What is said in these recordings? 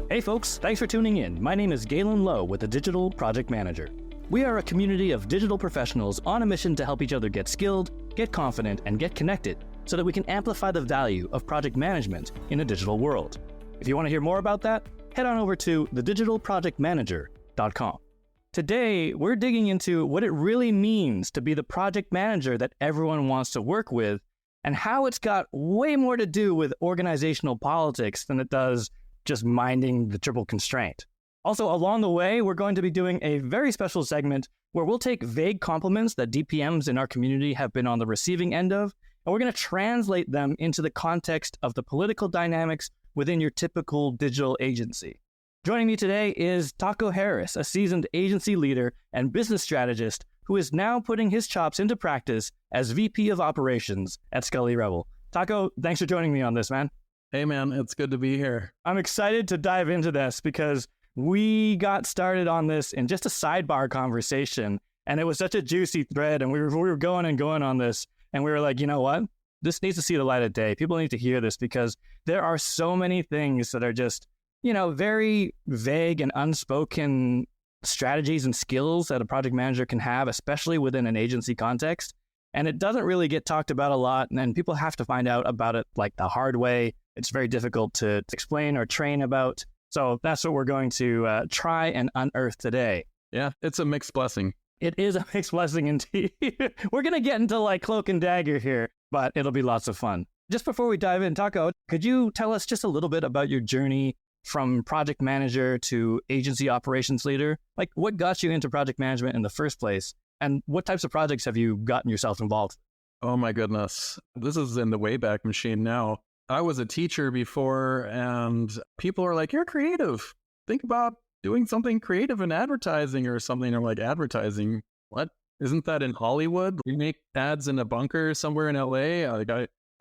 Hey folks, thanks for tuning in. My name is Galen Low with the Digital Project Manager. We are a community of digital professionals on a mission to help each other get skilled, get confident, and get connected so that we can amplify the value of project management in a digital world. If you want to hear more about that, head on over to thedigitalprojectmanager.com. Today, we're digging into what it really means to be the project manager that everyone wants to work with and how it's got way more to do with organizational politics than it does just minding the triple constraint. Also, along the way, we're going to be doing a very special segment where we'll take vague compliments that DPMs in our community have been on the receiving end of, and we're going to translate them into the context of the political dynamics within your typical digital agency. Joining me today is Thako Harris, a seasoned agency leader and business strategist who is now putting his chops into practice as VP of Operations at Skully Rebels. Thako, thanks for joining me on this, man. Hey, man, it's good to be here. I'm excited to dive into this because we got started on this in just a sidebar conversation, and it was such a juicy thread, and we were going and going on this, and we were like, you know what? This needs to see the light of day. People need to hear this because there are so many things that are just, very vague and unspoken strategies and skills that a project manager can have, especially within an agency context. And it doesn't really get talked about a lot, and then people have to find out about it like the hard way. It's very difficult to explain or train about. So that's what we're going to try and unearth today. Yeah, it's a mixed blessing. It is a mixed blessing indeed. We're going to get into like cloak and dagger here, but it'll be lots of fun. Just before we dive in, Thako, could you tell us just a little bit about your journey from project manager to agency operations leader? Like, what got you into project management in the first place? And what types of projects have you gotten yourself involved in? Oh my goodness. This is in the Wayback Machine now. I was a teacher before, and people are like, you're creative. Think about doing something creative in advertising or something. I'm like, advertising? What? Isn't that in Hollywood? We make ads in a bunker somewhere in LA?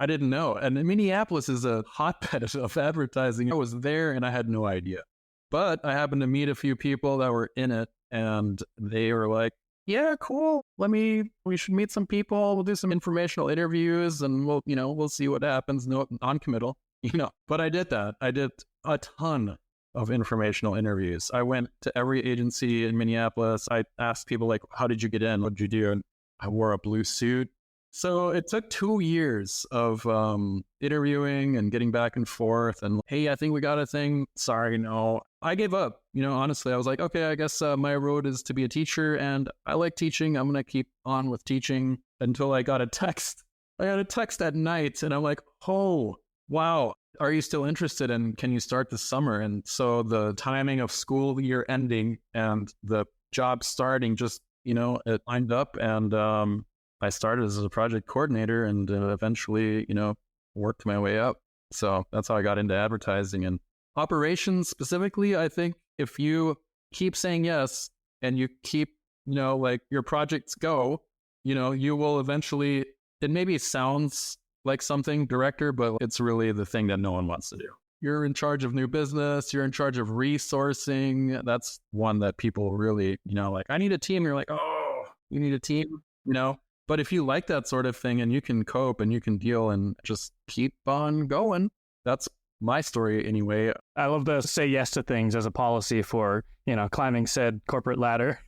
I didn't know. And Minneapolis is a hotbed of advertising. I was there and I had no idea. But I happened to meet a few people that were in it, and they were like, yeah, cool. We should meet some people. We'll do some informational interviews and we'll see what happens. No, non-committal, but I did that. I did a ton of informational interviews. I went to every agency in Minneapolis. I asked people like, how did you get in? What did you do? And I wore a blue suit. So it took 2 years of interviewing and getting back and forth. And hey, I think we got a thing. Sorry, no. I gave up. Honestly, I was like, okay, I guess my road is to be a teacher, and I like teaching. I'm going to keep on with teaching until I got a text. I got a text at night, and I'm like, oh, wow. Are you still interested? And can you start this summer? And so the timing of school year ending and the job starting just, it lined up, and I started as a project coordinator and eventually, worked my way up. So that's how I got into advertising and operations specifically. I think if you keep saying yes and you keep, your projects go, you will eventually, it maybe sounds like something director, but it's really the thing that no one wants to do. You're in charge of new business. You're in charge of resourcing. That's one that people really, I need a team. You're like, oh, you need a team, But if you like that sort of thing and you can cope and you can deal and just keep on going, that's my story anyway. I love to say yes to things as a policy for, climbing said corporate ladder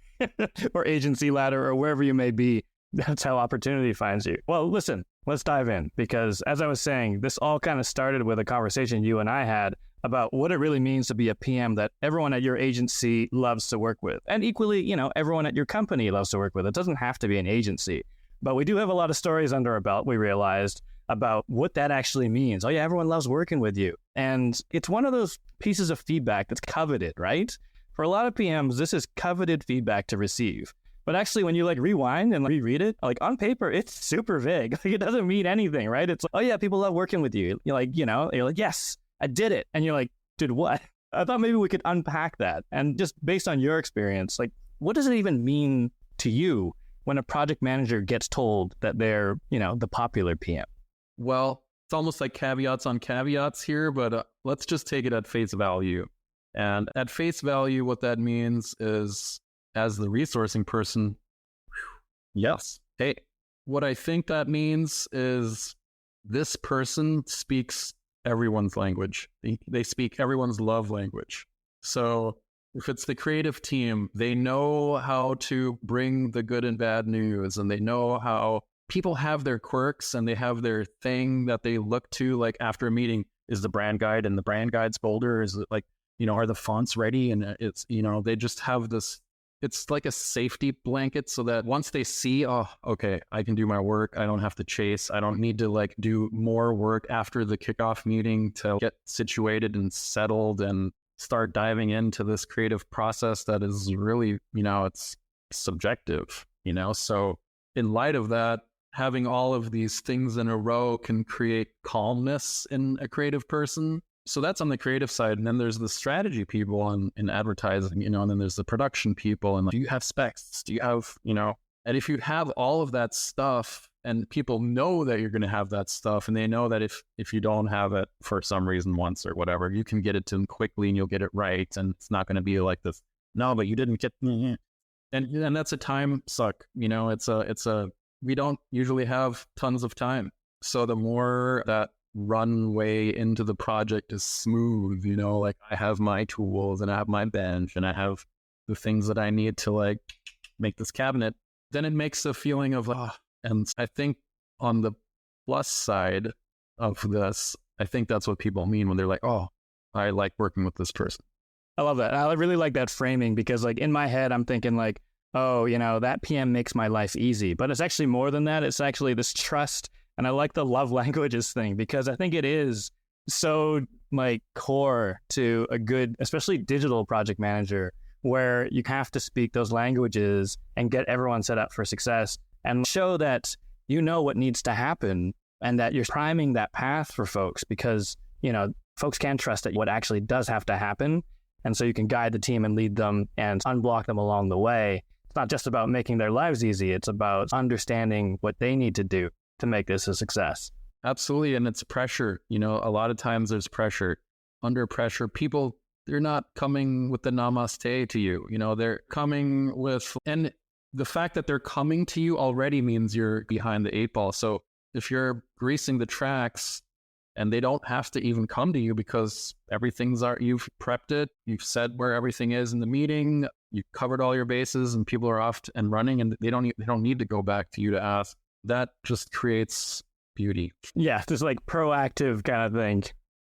or agency ladder or wherever you may be. That's how opportunity finds you. Well, listen, let's dive in because as I was saying, this all kind of started with a conversation you and I had about what it really means to be a PM that everyone at your agency loves to work with. And equally, everyone at your company loves to work with. It doesn't have to be an agency. But we do have a lot of stories under our belt, we realized, about what that actually means. Oh yeah, everyone loves working with you. And it's one of those pieces of feedback that's coveted, right? For a lot of PMs, this is coveted feedback to receive. But actually, when you rewind and reread it, on paper, it's super vague. It doesn't mean anything, right? It's like, oh yeah, people love working with you. You're like, yes, I did it. And you're like, did what? I thought maybe we could unpack that. And just based on your experience, what does it even mean to you when a project manager gets told that they're, the popular PM? Well, it's almost like caveats on caveats here, but let's just take it at face value. And at face value, what that means is, as the resourcing person, yes, hey, what I think that means is this person speaks everyone's language. They speak everyone's love language. So if it's the creative team, they know how to bring the good and bad news, and they know how people have their quirks and they have their thing that they look to, like after a meeting. Is the brand guide in the brand guide's folder? Is it like, are the fonts ready? And it's, they just have this, it's like a safety blanket so that once they see, oh, okay, I can do my work. I don't have to chase. I don't need to like do more work after the kickoff meeting to get situated and settled and start diving into this creative process that is really, it's subjective, So in light of that, having all of these things in a row can create calmness in a creative person. So that's on the creative side. And then there's the strategy people in advertising, and then there's the production people. And like, do you have specs? Do you have, and if you have all of that stuff and people know that you're going to have that stuff, and they know that if you don't have it for some reason once or whatever, you can get it to them quickly and you'll get it right. And it's not going to be like this, no, but you didn't get, and that's a time suck. We don't usually have tons of time. So the more that runway into the project is smooth, like I have my tools and I have my bench and I have the things that I need to like make this cabinet, then it makes a feeling of, and I think on the plus side of this, I think that's what people mean when they're like, oh, I like working with this person. I love that. I really like that framing because like in my head, I'm thinking like, oh, that PM makes my life easy. But it's actually more than that. It's actually this trust. And I like the love languages thing because I think it is so like core to a good, especially digital project manager, where you have to speak those languages and get everyone set up for success and show that you know what needs to happen and that you're priming that path for folks because, folks can trust that what actually does have to happen. And so you can guide the team and lead them and unblock them along the way. It's not just about making their lives easy. It's about understanding what they need to do to make this a success. Absolutely. And it's pressure. A lot of times there's pressure. Under pressure, people, they're not coming with the namaste to you. They're coming with, and the fact that they're coming to you already means you're behind the eight ball. So if you're greasing the tracks and they don't have to even come to you because you've prepped it, you've said where everything is in the meeting, you covered all your bases and people are off and running and they don't need to go back to you to ask. That just creates beauty. Yeah, just like proactive kind of thing.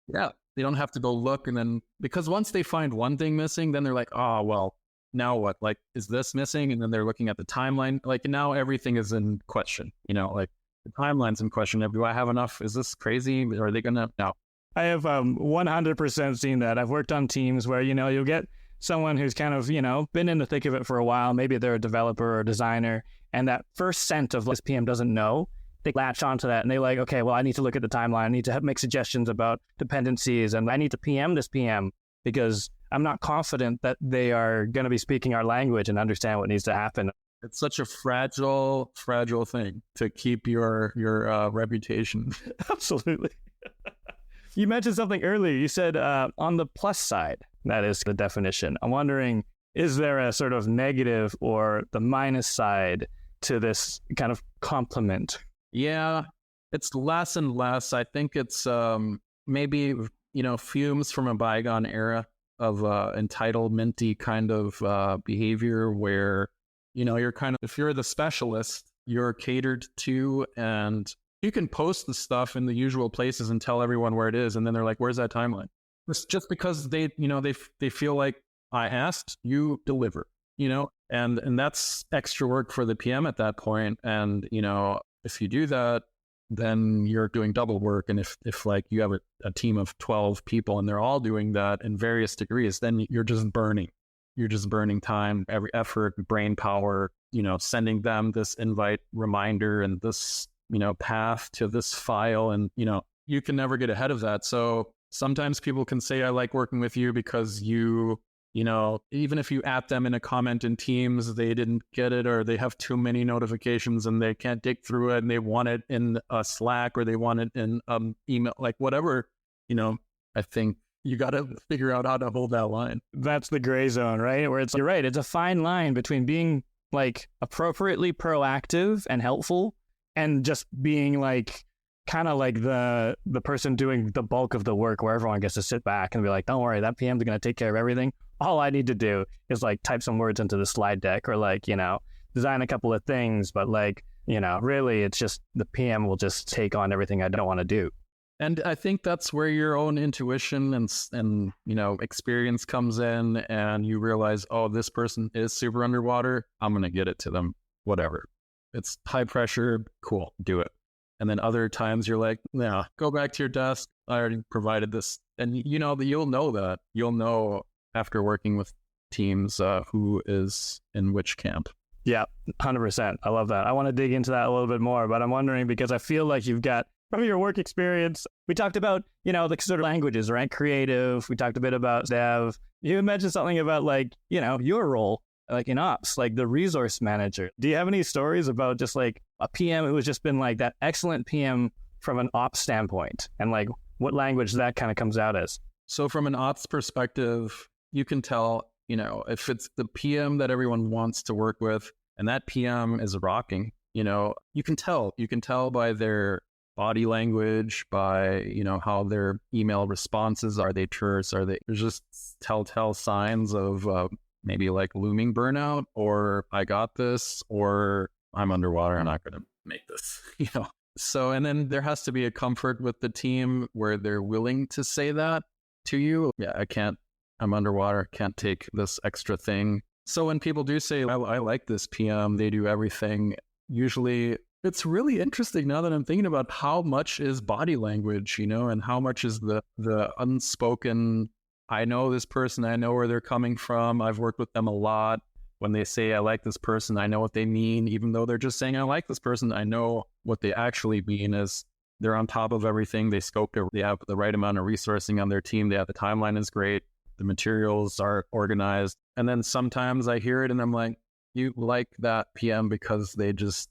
Yeah, they don't have to go look and then, because once they find one thing missing, then they're like, oh, well, now what? Like, is this missing? And then they're looking at the timeline. Like now everything is in question, like the timeline's in question. Do I have enough? Is this crazy? Are they going to? No. I have 100% seen that. I've worked on teams where, you'll get someone who's kind of, been in the thick of it for a while. Maybe they're a developer or a designer. And that first scent of this PM doesn't know, they latch onto that and they're like, okay, well, I need to look at the timeline. I need to make suggestions about dependencies and I need to PM this PM because I'm not confident that they are going to be speaking our language and understand what needs to happen. It's such a fragile thing to keep your reputation. Absolutely. You mentioned something earlier. You said on the plus side, that is the definition. I'm wondering, is there a sort of negative or the minus side to this kind of compliment? Yeah, it's less and less. I think it's maybe, fumes from a bygone era of entitlement-y kind of behavior where, you're kind of, if you're the specialist, you're catered to and you can post the stuff in the usual places and tell everyone where it is. And then they're like, where's that timeline? It's just because they feel like I asked, you deliver, and that's extra work for the PM at that point. And, if you do that, then you're doing double work. And if like you have a team of 12 people and they're all doing that in various degrees, then you're just burning time, every effort, brain power, sending them this invite reminder and this, path to this file. And, you can never get ahead of that. So sometimes people can say, I like working with you because even if you at them in a comment in Teams, they didn't get it or they have too many notifications and they can't dig through it and they want it in a Slack or they want it in email, like whatever, I think you got to figure out how to hold that line. That's the gray zone, right? Where you're right. It's a fine line between being like appropriately proactive and helpful and just being like kind of like the person doing the bulk of the work where everyone gets to sit back and be like, don't worry, that PM's going to take care of everything. All I need to do is like type some words into the slide deck or like, design a couple of things. But like, really it's just the PM will just take on everything I don't want to do. And I think that's where your own intuition and experience comes in, and you realize, oh, this person is super underwater. I'm going to get it to them, whatever. It's high pressure. Cool. Do it. And then other times you're like, yeah, go back to your desk. I already provided this. And you'll know that. You'll know after working with teams who is in which camp. Yeah, 100%. I love that. I want to dig into that a little bit more, but I'm wondering because I feel like you've got, from your work experience, we talked about, the sort of languages, right? Creative. We talked a bit about dev. You mentioned something about like, your role, like in ops, like the resource manager. Do you have any stories about just like a PM who has just been like that excellent PM from an ops standpoint, and like what language that kind of comes out as? So from an ops perspective, you can tell, if it's the PM that everyone wants to work with and that PM is rocking, you can tell by their body language, by, how their email responses, are they terse? There's just telltale signs of maybe like looming burnout, or I got this, or I'm underwater, I'm not going to make this, So, and then there has to be a comfort with the team where they're willing to say that to you. Yeah, I'm underwater, can't take this extra thing. So when people do say, I like this PM, they do everything, usually it's really interesting now that I'm thinking about how much is body language, and how much is the unspoken, I know this person, I know where they're coming from, I've worked with them a lot. When they say, I like this person, I know what they mean. Even though they're just saying, I like this person, I know what they actually mean is they're on top of everything. They scoped it. They have the right amount of resourcing on their team. The timeline is great. The materials are organized. And then sometimes I hear it and I'm like, you like that PM because they just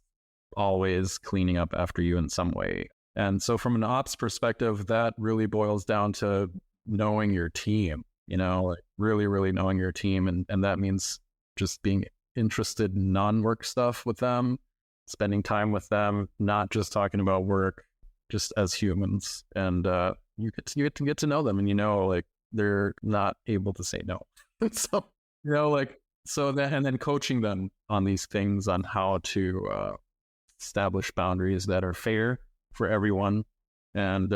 always cleaning up after you in some way. And so from an ops perspective, that really boils down to knowing your team, like really, really knowing your team. And that means just being interested in non-work stuff with them, spending time with them, not just talking about work, just as humans. And you get to know them, and like they're not able to say no. So and then coaching them on these things, on how to establish boundaries that are fair for everyone and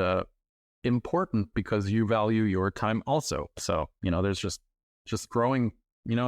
important because you value your time also. So there's just growing.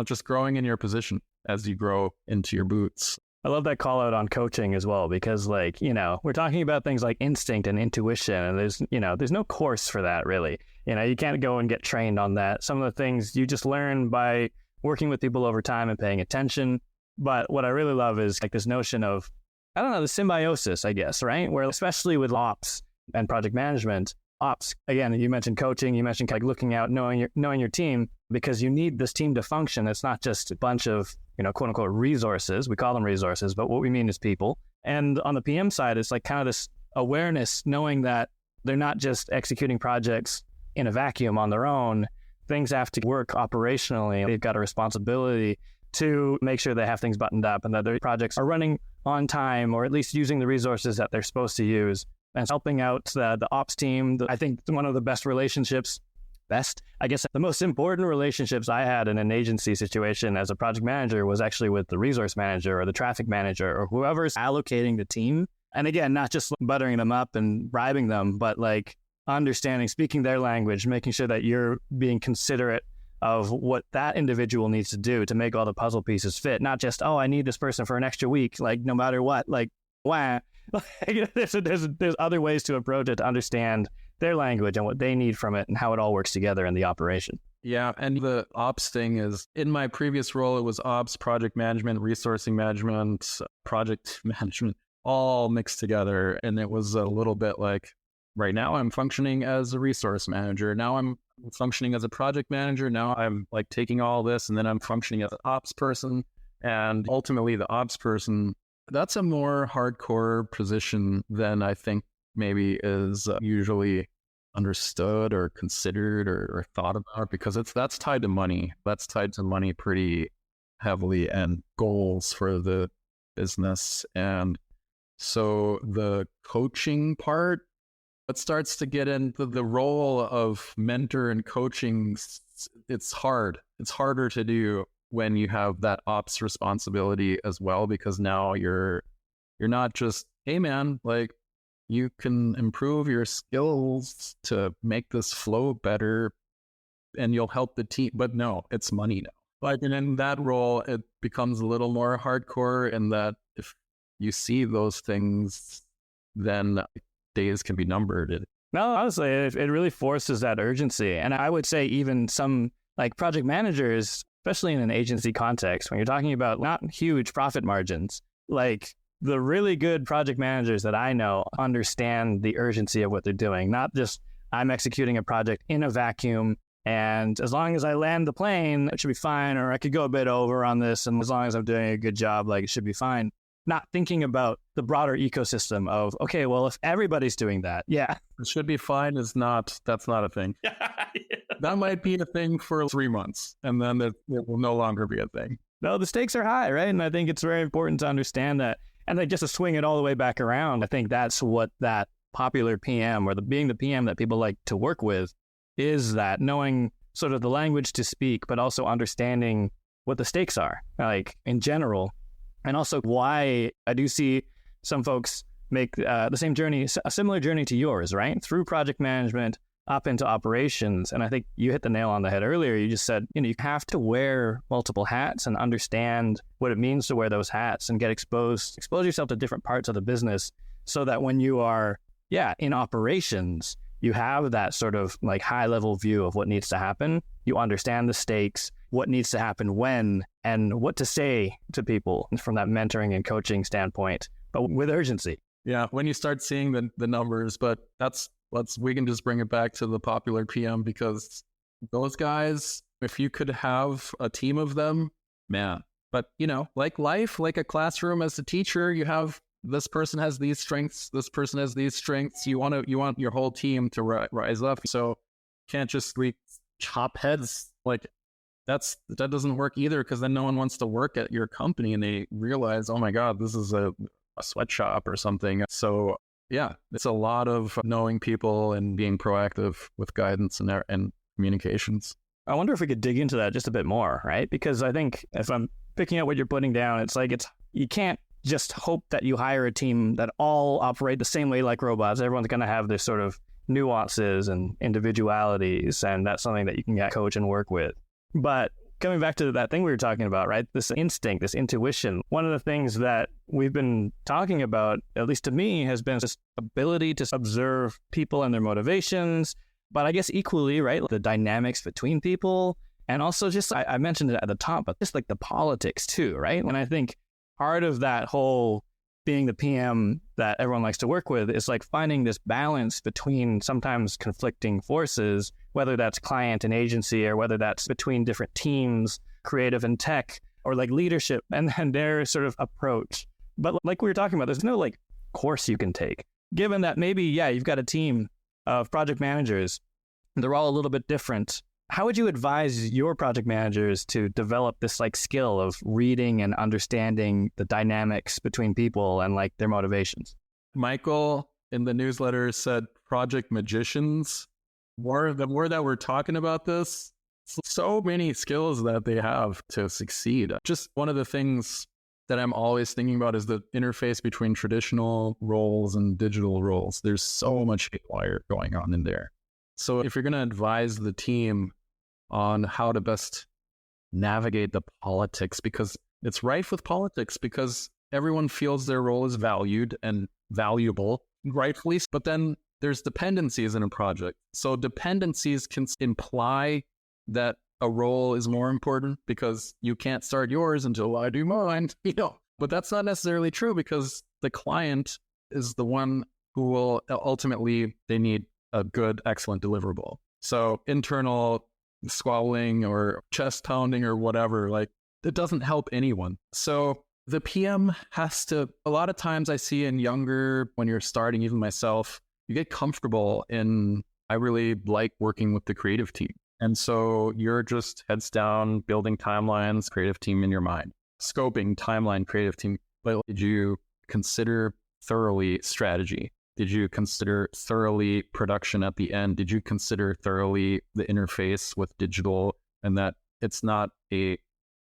Just growing in your position as you grow into your boots. I love that call out on coaching as well, because like, we're talking about things like instinct and intuition, and there's no course for that really. You can't go and get trained on that. Some of the things you just learn by working with people over time and paying attention. But what I really love is like this notion of, I don't know, the symbiosis, I guess, right? Where especially with ops and project management, ops, again, you mentioned coaching, you mentioned like looking out, knowing your team, because you need this team to function. It's not just a bunch of, quote unquote resources. We call them resources, but what we mean is people. And on the PM side, it's like kind of this awareness, knowing that they're not just executing projects in a vacuum on their own. Things have to work operationally. They've got a responsibility to make sure they have things buttoned up and that their projects are running on time, or at least using the resources that they're supposed to use. And helping out the ops team. I think one of the the most important relationships I had in an agency situation as a project manager was actually with the resource manager or the traffic manager or whoever's allocating the team. And again, not just buttering them up and bribing them, but like understanding, speaking their language, making sure that you're being considerate of what that individual needs to do to make all the puzzle pieces fit. Not just, oh, I need this person for an extra week, like no matter what, like, wah. There's other ways to approach it, to understand their language and what they need from it and how it all works together in the operation. Yeah, and the ops thing is, in my previous role, it was ops, project management, resourcing management, project management, all mixed together. And it was a little bit like, right now I'm functioning as a resource manager. Now I'm functioning as a project manager. Now I'm like taking all this, and then I'm functioning as an ops person. And ultimately the ops person, that's a more hardcore position than I think maybe is usually understood or considered or thought about, because that's tied to money. That's tied to money pretty heavily, and goals for the business. And So the coaching part, it starts to get into the role of mentor and coaching. It's hard. It's harder to do when you have that ops responsibility as well, because now you're not just, hey man, like you can improve your skills to make this flow better and you'll help the team. But no, it's money now. Like, and in that role, it becomes a little more hardcore in that if you see those things, then days can be numbered. No, honestly, it really forces that urgency. And I would say even some like project managers, especially in an agency context, when you're talking about not huge profit margins, like the really good project managers that I know understand the urgency of what they're doing, not just I'm executing a project in a vacuum and as long as I land the plane, it should be fine, or I could go a bit over on this, and as long as I'm doing a good job, like it should be fine. Not thinking about the broader ecosystem of, okay, well, if everybody's doing that, yeah. It should be fine that's not a thing. Yeah. That might be a thing for 3 months, and then it will no longer be a thing. No, the stakes are high, right? And I think it's very important to understand that. And then just to swing it all the way back around, I think that's what that popular PM, or being the PM that people like to work with, is that knowing sort of the language to speak, but also understanding what the stakes are, like in general. And also why I do see some folks make the same journey, a similar journey to yours, right? Through project management up into operations. And I think you hit the nail on the head earlier. You just said, you have to wear multiple hats and understand what it means to wear those hats and expose yourself to different parts of the business so that when you are, in operations, you have that sort of like high level view of what needs to happen. You understand the stakes, what needs to happen when, and what to say to people from that mentoring and coaching standpoint, but with urgency. Yeah, when you start seeing the numbers, but we can just bring it back to the popular PM, because those guys, if you could have a team of them, man. But like life, like a classroom as a teacher, you have this person has these strengths, this person has these strengths. You want your whole team to rise up. So can't just chop heads. Like that doesn't work either, because then no one wants to work at your company and they realize, oh my God, this is a sweatshop or something. So yeah, it's a lot of knowing people and being proactive with guidance and communications. I wonder if we could dig into that just a bit more, right? Because I think if I'm picking up what you're putting down, it's like you can't just hope that you hire a team that all operate the same way like robots. Everyone's going to have this sort of nuances and individualities, and that's something that you can coach and work with. But coming back to that thing we were talking about, right? This instinct, this intuition. One of the things that we've been talking about, at least to me, has been this ability to observe people and their motivations, but I guess equally, right, the dynamics between people, and also just, I mentioned it at the top, but just like the politics too, right? And I think part of that whole being the PM that everyone likes to work with is like finding this balance between sometimes conflicting forces, whether that's client and agency, or whether that's between different teams, creative and tech, or like leadership and their sort of approach. But like we were talking about, there's no like course you can take. Given that maybe, you've got a team of project managers, they're all a little bit different. How would you advise your project managers to develop this like skill of reading and understanding the dynamics between people and like their motivations? Michael in the newsletter said project magicians. The more that we're talking about this, so many skills that they have to succeed. Just one of the things that I'm always thinking about is the interface between traditional roles and digital roles. There's so much haywire going on in there. So if you're going to advise the team on how to best navigate the politics, because it's rife with politics, because everyone feels their role is valued and valuable, rightfully, but then there's dependencies in a project. So dependencies can imply that a role is more important because you can't start yours until I do mine, but that's not necessarily true, because the client is the one who will ultimately, they need a good, excellent deliverable. So internal squabbling or chest pounding or whatever, like it doesn't help anyone. So the PM has to, a lot of times I see in younger, when you're starting, even myself, you get comfortable in, I really like working with the creative team. And so you're just heads down, building timelines, creative team in your mind, scoping, timeline, creative team. But did you consider thoroughly strategy? Did you consider thoroughly production at the end? Did you consider thoroughly the interface with digital, and that it's not a,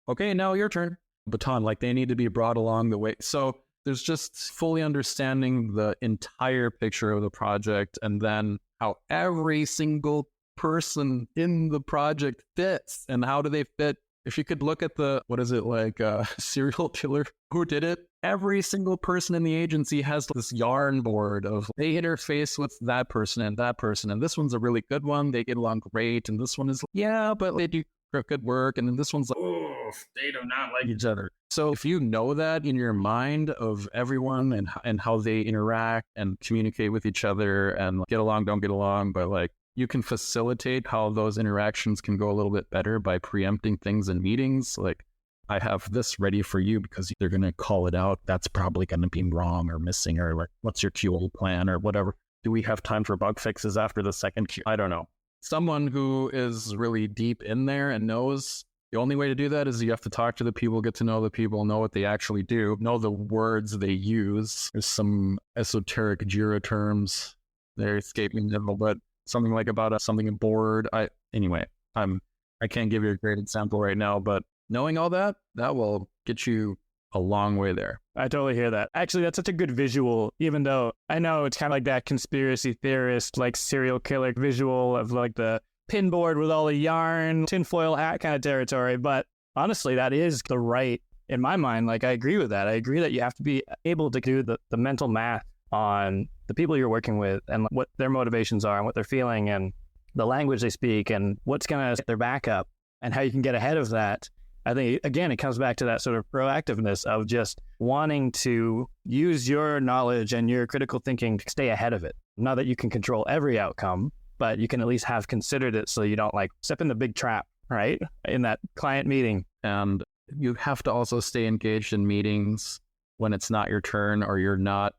okay, now your turn, baton, like they need to be brought along the way. So there's just fully understanding the entire picture of the project, and then how every single person in the project fits, and how do they fit. If you could look at the, what is it, like serial killer, who did it? Every single person in the agency has this yarn board of they interface with that person, and this one's a really good one. They get along great. And this one is, yeah, but they do good work. And then this one's like, oh, they do not like each other. So if you know that in your mind of everyone and how they interact and communicate with each other and get along, don't get along, but like, you can facilitate how those interactions can go a little bit better by preempting things in meetings. Like, I have this ready for you because they're going to call it out. That's probably going to be wrong or missing, or like, what's your QA plan or whatever. Do we have time for bug fixes after the second Q? I don't know. Someone who is really deep in there and knows the only way to do that is you have to talk to the people, get to know the people, know what they actually do, know the words they use. There's some esoteric JIRA terms. They're escaping them, but something like about something board. I can't give you a great example right now, but knowing all that will get you a long way there. I totally hear that. Actually, that's such a good visual, even though I know it's kind of like that conspiracy theorist, like serial killer visual of like the pin board with all the yarn, tinfoil hat kind of territory. But honestly, that is the right, in my mind, like I agree with that. I agree that you have to be able to do the mental math on the people you're working with and what their motivations are and what they're feeling and the language they speak and what's going to set their back up and how you can get ahead of that. I think, again, it comes back to that sort of proactiveness of just wanting to use your knowledge and your critical thinking to stay ahead of it. Not that you can control every outcome, but you can at least have considered it so you don't like step in the big trap, right? In that client meeting. And you have to also stay engaged in meetings when it's not your turn or you're not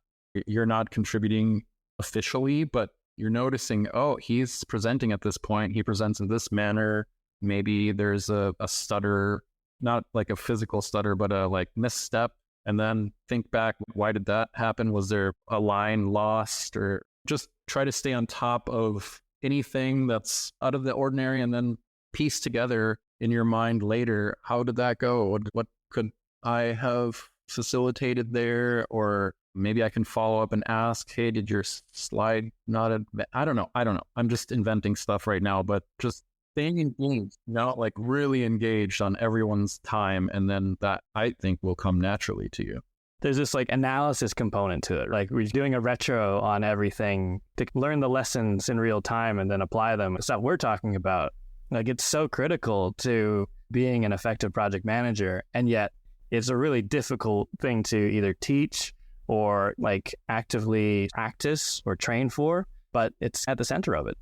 contributing officially, but you're noticing, oh, he's presenting at this point. He presents in this manner. Maybe there's a stutter, not like a physical stutter, but a like misstep. And then think back, why did that happen? Was there a line lost? Or just try to stay on top of anything that's out of the ordinary and then piece together in your mind later, how did that go? What could I have facilitated there? Or maybe I can follow up and ask, hey, did your slide not, I don't know. I'm just inventing stuff right now, but just staying engaged, not like really engaged on everyone's time. And then that I think will come naturally to you. There's this like analysis component to it. Like we're doing a retro on everything to learn the lessons in real time and then apply them. It's stuff we're talking about. Like it's so critical to being an effective project manager. And yet it's a really difficult thing to either teach or like actively practice or train for, but it's at the center of it.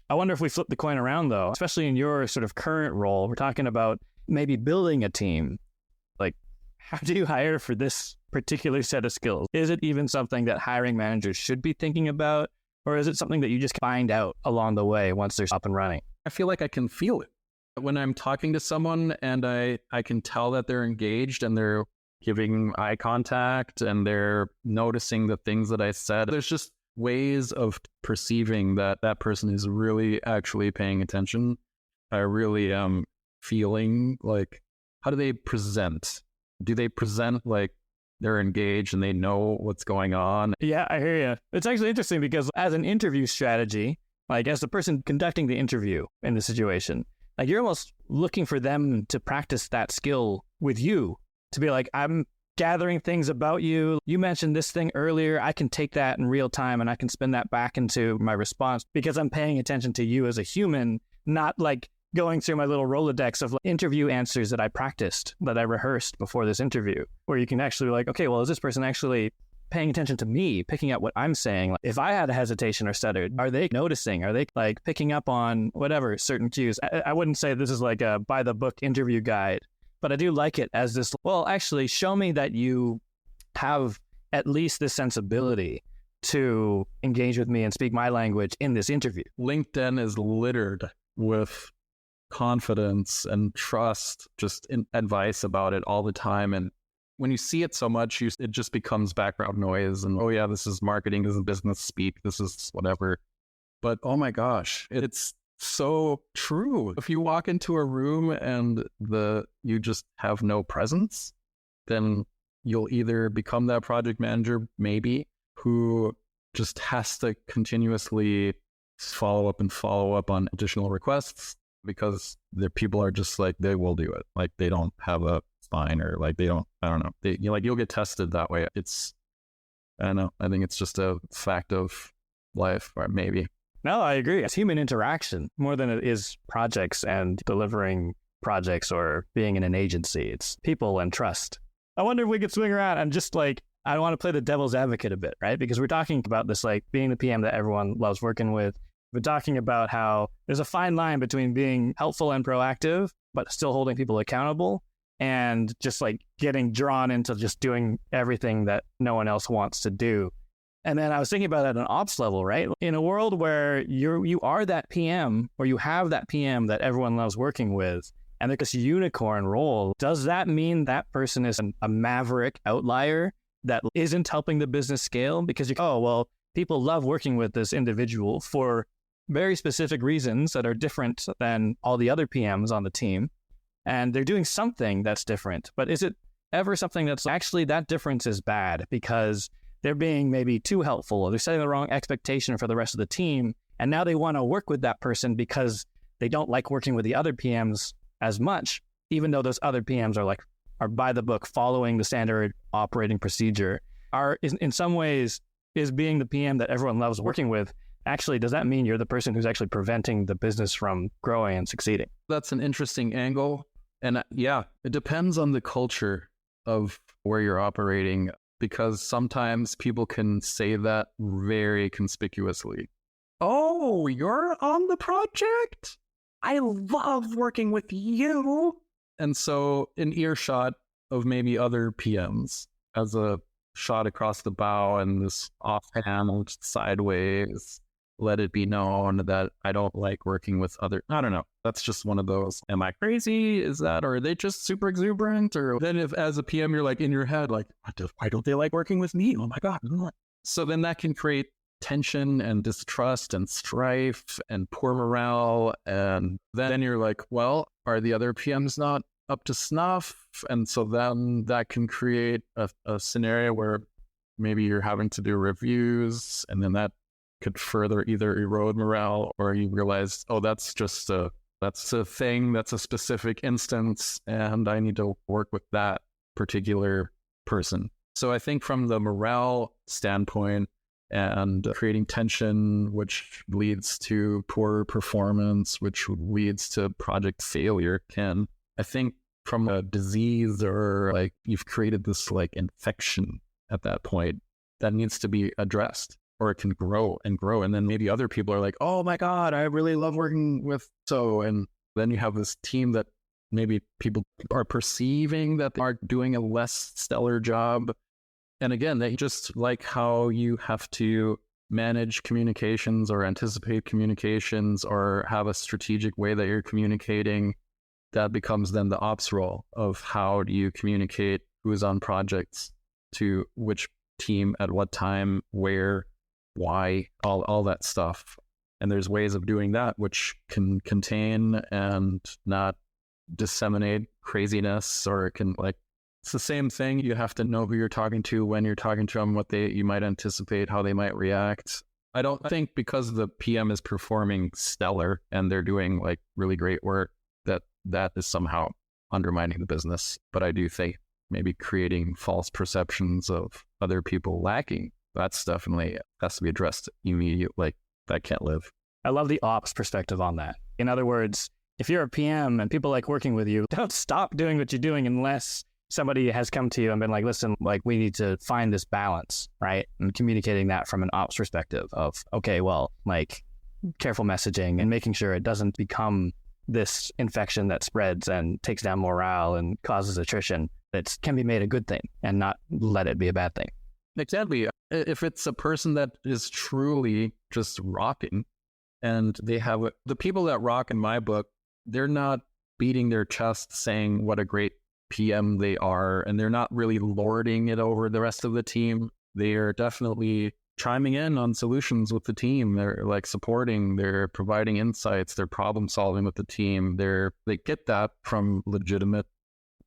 I wonder if we flip the coin around though, especially in your sort of current role, we're talking about maybe building a team. Like, how do you hire for this particular set of skills? Is it even something that hiring managers should be thinking about? Or is it something that you just find out along the way once they're up and running? I feel like I can feel it. When I'm talking to someone and I can tell that they're engaged and they're giving eye contact and they're noticing the things that I said, there's just ways of perceiving that that person is really actually paying attention. I really am feeling like, how do they present? Do they present like they're engaged and they know what's going on? Yeah, I hear you. It's actually interesting because as an interview strategy, like as the person conducting the interview in the situation, like you're almost looking for them to practice that skill with you, to be like, I'm gathering things about you. You mentioned this thing earlier. I can take that in real time and I can spin that back into my response because I'm paying attention to you as a human, not like going through my little Rolodex of interview answers that I practiced, that I rehearsed before this interview, where you can actually be like, okay, well, is this person actually paying attention to me, picking up what I'm saying? Like, if I had a hesitation or stuttered, are they noticing? Are they like picking up on whatever certain cues? I wouldn't say this is like a by the book interview guide, but I do like it as this, well, actually show me that you have at least this sensibility to engage with me and speak my language in this interview. LinkedIn is littered with confidence and trust, just in advice about it all the time. And when you see it so much, it just becomes background noise. And, oh yeah, this is marketing, this is business speak, this is whatever. But oh my gosh, it's so true. If you walk into a room and you just have no presence, then you'll either become that project manager, maybe, who just has to continuously follow up on additional requests because the people are just like, they will do it. Like they don't have a spine or like they don't, I don't know. You'll get tested that way. I don't know. I think it's just a fact of life, or maybe. No, I agree. It's human interaction more than it is projects and delivering projects or being in an agency. It's people and trust. I wonder if we could swing around and just like, I want to play the devil's advocate a bit, right? Because we're talking about this, like being the PM that everyone loves working with. We're talking about how there's a fine line between being helpful and proactive, but still holding people accountable and just like getting drawn into just doing everything that no one else wants to do. And then I was thinking about it at an ops level, right? In a world where you are that PM or you have that PM that everyone loves working with, and there's this unicorn role, does that mean that person is a maverick outlier that isn't helping the business scale? Because people love working with this individual for very specific reasons that are different than all the other PMs on the team. And they're doing something that's different. But is it ever something that's actually that difference is bad because they're being maybe too helpful or they're setting the wrong expectation for the rest of the team? And now they want to work with that person because they don't like working with the other PMs as much, even though those other PMs are by the book, following the standard operating procedure. In some ways, is being the PM that everyone loves working with, actually, does that mean you're the person who's actually preventing the business from growing and succeeding? That's an interesting angle. And yeah, it depends on the culture of where you're operating, because sometimes people can say that very conspicuously. Oh, you're on the project? I love working with you. And so in earshot of maybe other PMs, as a shot across the bow and this offhand sideways, let it be known that I don't like working with other, I don't know. That's just one of those. Am I crazy? Is that, or are they just super exuberant? Or then if as a PM, you're like in your head, like, why don't they like working with me? Oh my God. So then that can create tension and distrust and strife and poor morale. And then you're like, well, are the other PMs not up to snuff? And so then that can create a scenario where maybe you're having to do reviews, and then that could further either erode morale, or you realize, oh, that's a thing, that's a specific instance, and I need to work with that particular person. So I think from the morale standpoint and creating tension, which leads to poor performance, which leads to project failure, I think from a disease or like you've created this like infection at that point that needs to be addressed, or it can grow and grow. And then maybe other people are like, oh my God, I really love working with so. And then you have this team that maybe people are perceiving that they are doing a less stellar job. And again, they just like how you have to manage communications or anticipate communications or have a strategic way that you're communicating. That becomes then the ops role of how do you communicate who's on projects to which team at what time, where, why, all that stuff. And there's ways of doing that which can contain and not disseminate craziness, or it can like, it's the same thing. You have to know who you're talking to, when you're talking to them, what you might anticipate, how they might react. I don't think because the PM is performing stellar and they're doing like really great work that is somehow undermining the business. But I do think maybe creating false perceptions of other people lacking, that's definitely has to be addressed immediately. Like that can't live. I love the ops perspective on that. In other words, if you're a PM and people like working with you, don't stop doing what you're doing unless somebody has come to you and been like, listen, like we need to find this balance, right? And communicating that from an ops perspective of, okay, well, like careful messaging and making sure it doesn't become this infection that spreads and takes down morale and causes attrition. That can be made a good thing and not let it be a bad thing. Exactly. If it's a person that is truly just rocking, and they have the people that rock in my book, they're not beating their chest saying what a great PM they are, and they're not really lording it over the rest of the team. They are definitely chiming in on solutions with the team. They're like supporting, they're providing insights, they're problem solving with the team. They get that from legitimate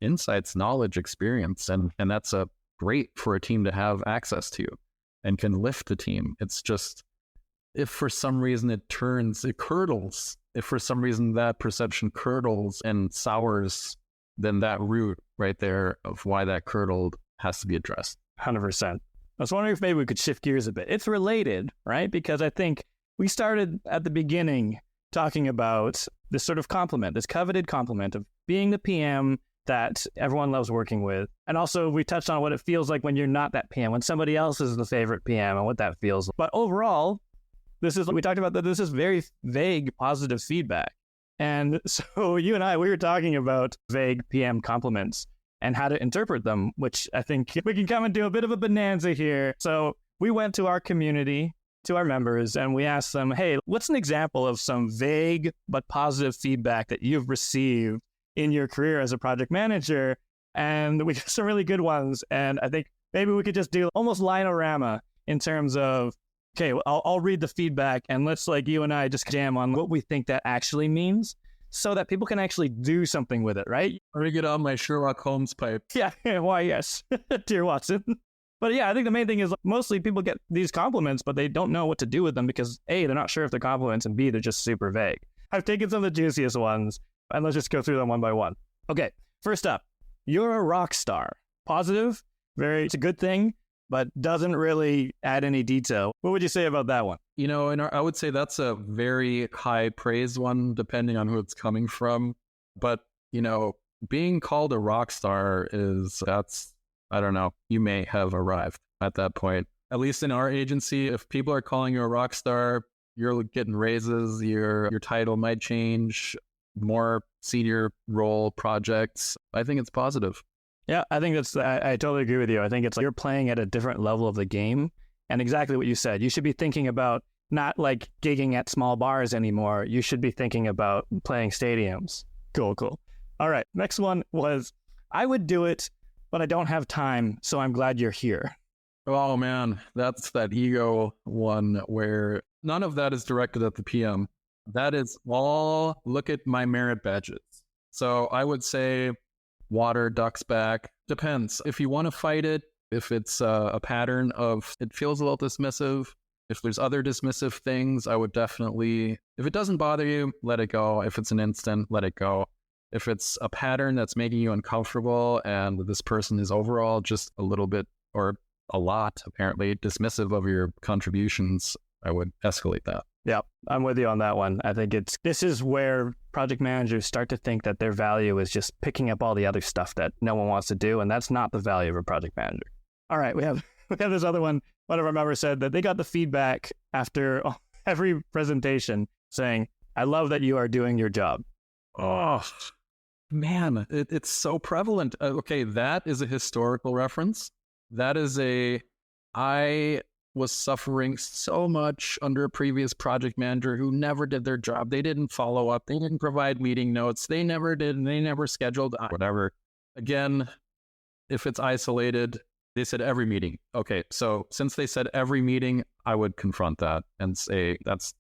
insights, knowledge, experience, and that's a great for a team to have access to and can lift the team. It's just, if for some reason it curdles, if for some reason that perception curdles and sours, then that root right there of why that curdled has to be addressed. 100%. I was wondering if maybe we could shift gears a bit. It's related, right? Because I think we started at the beginning talking about this sort of compliment, this coveted compliment of being the PM that everyone loves working with. And also we touched on what it feels like when you're not that PM, when somebody else is the favorite PM and what that feels like. But overall, we talked about that this is very vague positive feedback. And so you and we were talking about vague PM compliments and how to interpret them, which I think we can come into a bit of a bonanza here. So we went to our community, to our members, and we asked them, hey, what's an example of some vague but positive feedback that you've received in your career as a project manager? And we got some really good ones. And I think maybe we could just do almost line-o-rama in terms of, okay, I'll read the feedback and let's you and I just jam on what we think that actually means, so that people can actually do something with it, right? Let me get on my Sherlock Holmes pipe. Yeah, why, yes, dear Watson. But yeah, I think the main thing is mostly people get these compliments, but they don't know what to do with them because A, they're not sure if they're compliments, and B, they're just super vague. I've taken some of the juiciest ones, and let's just go through them one by one. Okay, first up, you're a rock star. Positive, it's a good thing, but doesn't really add any detail. What would you say about that one? I would say that's a very high praise one, depending on who it's coming from. But, being called a rock star I don't know, you may have arrived at that point. At least in our agency, if people are calling you a rock star, you're getting raises, your title might change, more senior role projects. I think it's positive. Yeah, I think I totally agree with you. I think it's you're playing at a different level of the game. And exactly what you said, you should be thinking about not gigging at small bars anymore. You should be thinking about playing stadiums. Cool. All right. Next one was, I would do it, but I don't have time, so I'm glad you're here. Oh, man. That's that ego one where none of that is directed at the PM. That is all, look at my merit badges. So I would say water, ducks back. Depends. If you want to fight it, if it's a pattern of it feels a little dismissive, if there's other dismissive things, I would definitely, if it doesn't bother you, let it go. If it's an instant, let it go. If it's a pattern that's making you uncomfortable and this person is overall just a little bit or a lot, apparently, dismissive of your contributions, I would escalate that. Yeah, I'm with you on that one. I think this is where project managers start to think that their value is just picking up all the other stuff that no one wants to do, and that's not the value of a project manager. All right, we have this other one. One of our members said that they got the feedback after every presentation saying, I love that you are doing your job. Oh, man, it's so prevalent. Okay, that is a historical reference. That is I was suffering so much under a previous project manager who never did their job. They didn't follow up. They didn't provide meeting notes. They never did. And they never scheduled whatever. Again, if it's isolated, they said every meeting. Okay, so since they said every meeting, I would confront that and say, that's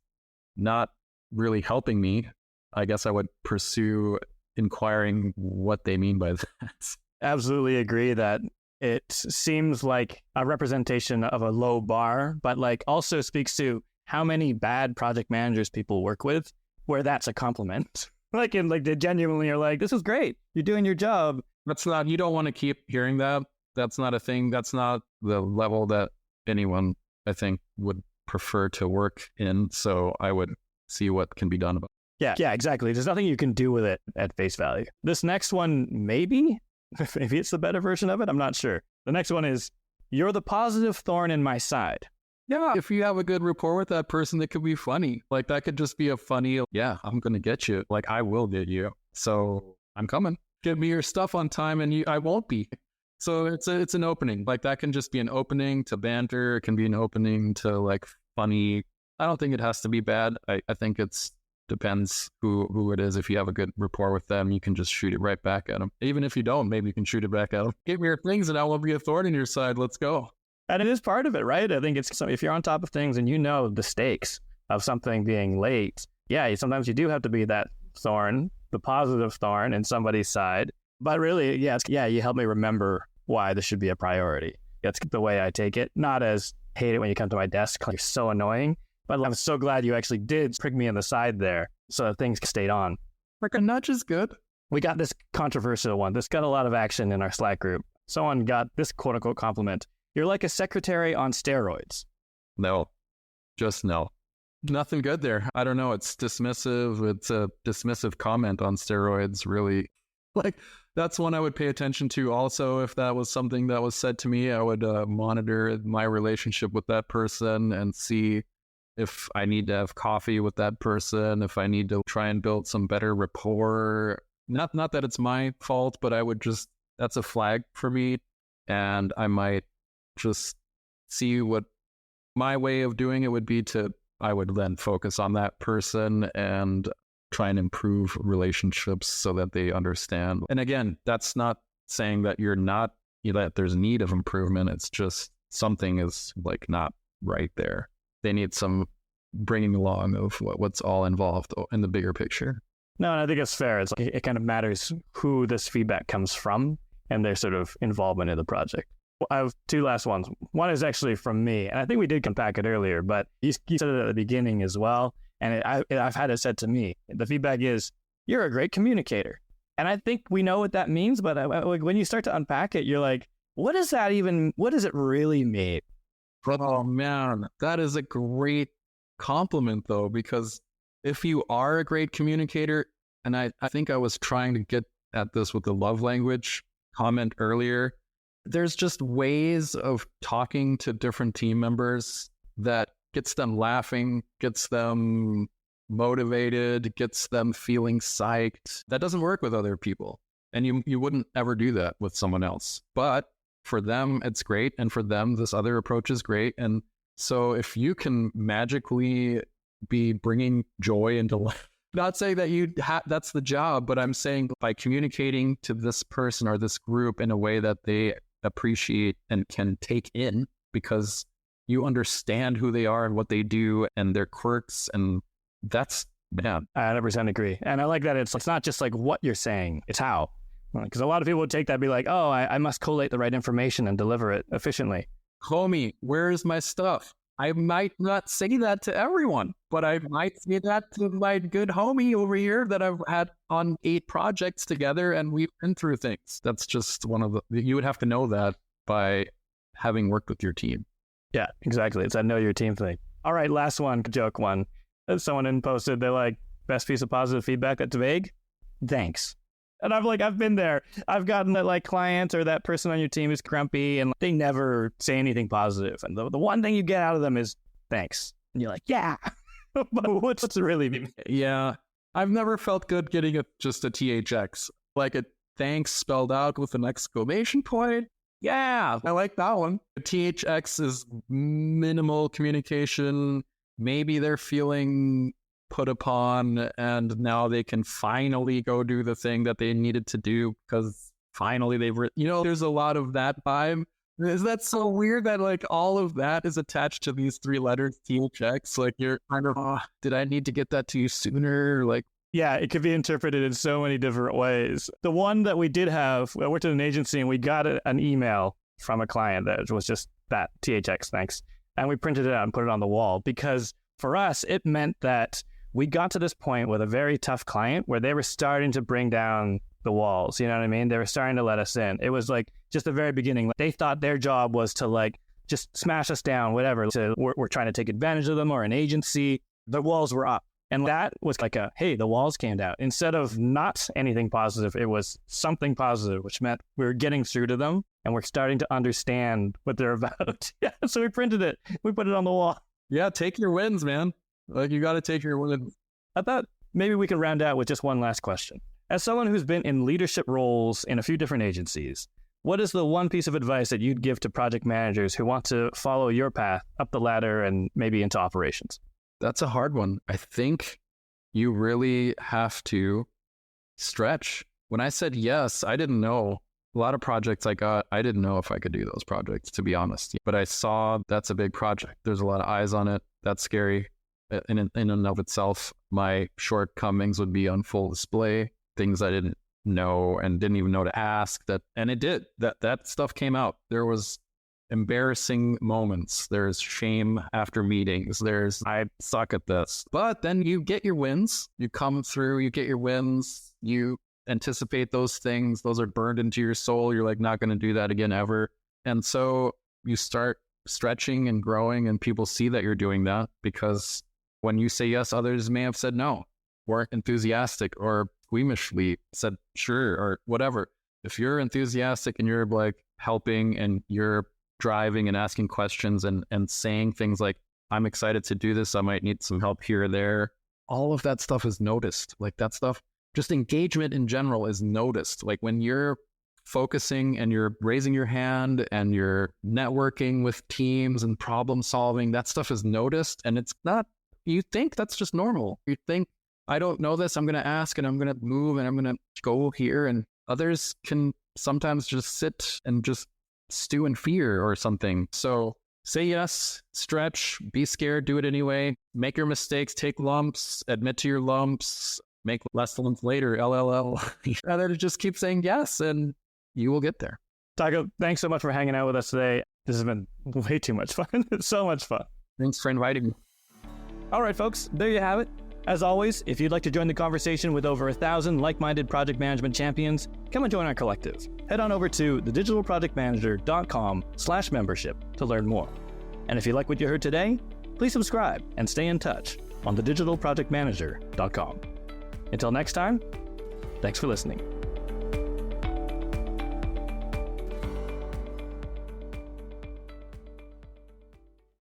not really helping me. I guess I would pursue inquiring what they mean by that. Absolutely agree that it seems like a representation of a low bar, but also speaks to how many bad project managers people work with where that's a compliment. They genuinely are this is great. You're doing your job. You don't want to keep hearing that. That's not a thing. That's not the level that anyone, I think, would prefer to work in. So I would see what can be done about it. Yeah, exactly. There's nothing you can do with it at face value. This next one, maybe it's the better version of it. I'm not sure. The next one is, you're the positive thorn in my side. Yeah, if you have a good rapport with that person, it could be funny. That could just be a funny, I'm going to get you. I will get you. So I'm coming. Give me your stuff on time and I won't be. So it's an opening. That can just be an opening to banter. It can be an opening to funny. I don't think it has to be bad. I think it's Depends who it is. If you have a good rapport with them, you can just shoot it right back at them. Even if you don't, maybe you can shoot it back at them. Give me your things and I won't be a thorn in your side. Let's go. And it is part of it, right? I think it's if you're on top of things and you know the stakes of something being late, yeah, sometimes you do have to be that thorn, the positive thorn in somebody's side. But really, you help me remember why this should be a priority. That's the way I take it. Not as hate it when you come to my desk, you're so annoying. But I'm so glad you actually did prick me in the side there so that things stayed on. Like a nudge is good. We got this controversial one. This got a lot of action in our Slack group. Someone got this quote unquote compliment. You're like a secretary on steroids. No, just no. Nothing good there. I don't know. It's dismissive. It's a dismissive comment on steroids, really. Like, that's one I would pay attention to also. If that was something that was said to me, I would monitor my relationship with that person and see if I need to have coffee with that person, if I need to try and build some better rapport. Not that it's my fault, but I would just, that's a flag for me. And I might just see what my way of doing it would be I would then focus on that person and try and improve relationships so that they understand. And again, that's not saying that that there's need of improvement. It's just something is like not right there. They need some bringing along of what's all involved in the bigger picture. No, and I think it's fair. It's like it kind of matters who this feedback comes from and their sort of involvement in the project. I have two last ones. One is actually from me, and I think we did unpack it earlier, but you said it at the beginning as well, and I've had it said to me. The feedback is, you're a great communicator. And I think we know what that means, but when you start to unpack it, you're like, what does it really mean? Oh, man, that is a great compliment, though, because if you are a great communicator, and I think I was trying to get at this with the love language comment earlier, there's just ways of talking to different team members that gets them laughing, gets them motivated, gets them feeling psyched. That doesn't work with other people. And you wouldn't ever do that with someone else. But for them, it's great. And for them, this other approach is great. And so if you can magically be bringing joy into life, not saying that that's the job, but I'm saying by communicating to this person or this group in a way that they appreciate and can take in, because you understand who they are and what they do and their quirks, and that's, man. I 100% agree. And I like that it's not just like what you're saying, it's how. Because a lot of people would take that and be like, oh, I must collate the right information and deliver it efficiently. Homie, where's my stuff? I might not say that to everyone, but I might say that to my good homie over here that I've had on 8 projects together, and we've been through things. That's just you would have to know that by having worked with your team. Yeah, exactly. It's a know your team thing. All right, last one, joke one. Someone posted, they're like, best piece of positive feedback that's vague? Thanks. And I've been there. I've gotten that like client or that person on your team is grumpy and they never say anything positive. And the one thing you get out of them is thanks. And you're like, yeah. But what's it really mean? Yeah. I've never felt good getting just a THX. Like a thanks spelled out with an exclamation point. Yeah, I like that one. A THX is minimal communication. Maybe they're feeling put upon and now they can finally go do the thing that they needed to do because finally there's a lot of that vibe. Is that so weird that like all of that is attached to these 3 letters THX? Like you're kind of, did I need to get that to you sooner? Like, yeah, it could be interpreted in so many different ways. The one that we did have, I worked at an agency and we got an email from a client that was just that THX, thanks. And we printed it out and put it on the wall because for us, it meant that we got to this point with a very tough client where they were starting to bring down the walls. You know what I mean? They were starting to let us in. It was like just the very beginning. They thought their job was to like just smash us down, whatever. So we're trying to take advantage of them or an agency. The walls were up. And that was like hey, the walls came down. Instead of not anything positive, it was something positive, which meant we were getting through to them and we're starting to understand what they're about. Yeah, so we printed it. We put it on the wall. Yeah, take your wins, man. Like, you got to take your wins. I thought maybe we could round out with just one last question. As someone who's been in leadership roles in a few different agencies, what is the one piece of advice that you'd give to project managers who want to follow your path up the ladder and maybe into operations? That's a hard one. I think You really have to stretch. When I said yes, I didn't know. A lot of projects I got, I didn't know if I could do those projects, to be honest. But I saw that's a big project. There's a lot of eyes on it. That's scary. In and of itself, my shortcomings would be on full display. Things I didn't know and didn't even know to ask. And it did. That stuff came out. There was embarrassing moments. There's shame after meetings. I suck at this. But then you get your wins. You come through, you get your wins. You anticipate those things. Those are burned into your soul. You're like, not going to do that again ever. And so you start stretching and growing, and people see that you're doing that, because when you say yes, others may have said no, weren't enthusiastic, or squeamishly said sure, or whatever. If you're enthusiastic and you're like helping and you're driving and asking questions and saying things like, I'm excited to do this, I might need some help here or there, all of that stuff is noticed. Like that stuff, just engagement in general is noticed. Like when you're focusing and you're raising your hand and you're networking with teams and problem solving, that stuff is noticed. And it's not, you think that's just normal. You think, I don't know this, I'm going to ask and I'm going to move and I'm going to go here. And others can sometimes just sit and just stew in fear or something. So say yes, stretch, be scared, do it anyway, make your mistakes, take lumps, admit to your lumps, make less lumps later, LLL. And then just keep saying yes and you will get there. Thako, thanks so much for hanging out with us today. This has been way too much fun. So much fun. Thanks for inviting me. All right, folks, there you have it. As always, if you'd like to join the conversation with over 1,000 like-minded project management champions, come and join our collective. Head on over to thedigitalprojectmanager.com/membership to learn more. And if you like what you heard today, please subscribe and stay in touch on thedigitalprojectmanager.com. Until next time, thanks for listening.